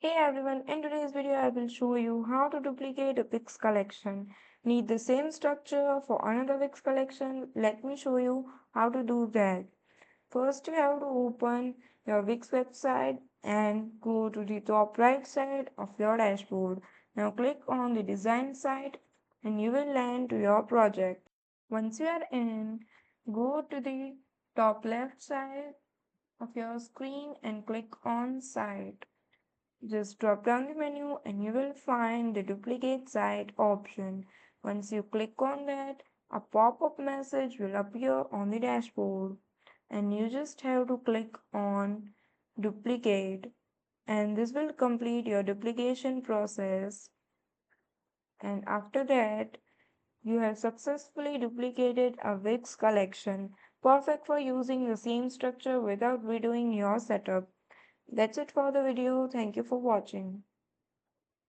Hey everyone, in today's video I will show you how to duplicate a Wix collection. Need the same structure for another Wix collection? Let me show you how to do that. First you have to open your Wix website and go to the top right side of your dashboard. Now click on the design side and you will land to your project. Once you are in, go to the top left side of your screen and click on site. Just drop down the menu and you will find the duplicate site option. Once you click on that, a pop-up message will appear on the dashboard and you just have to click on duplicate and this will complete your duplication process, and after that you have successfully duplicated a Wix collection, perfect for using the same structure without redoing your setup. That's it for the video. Thank you for watching.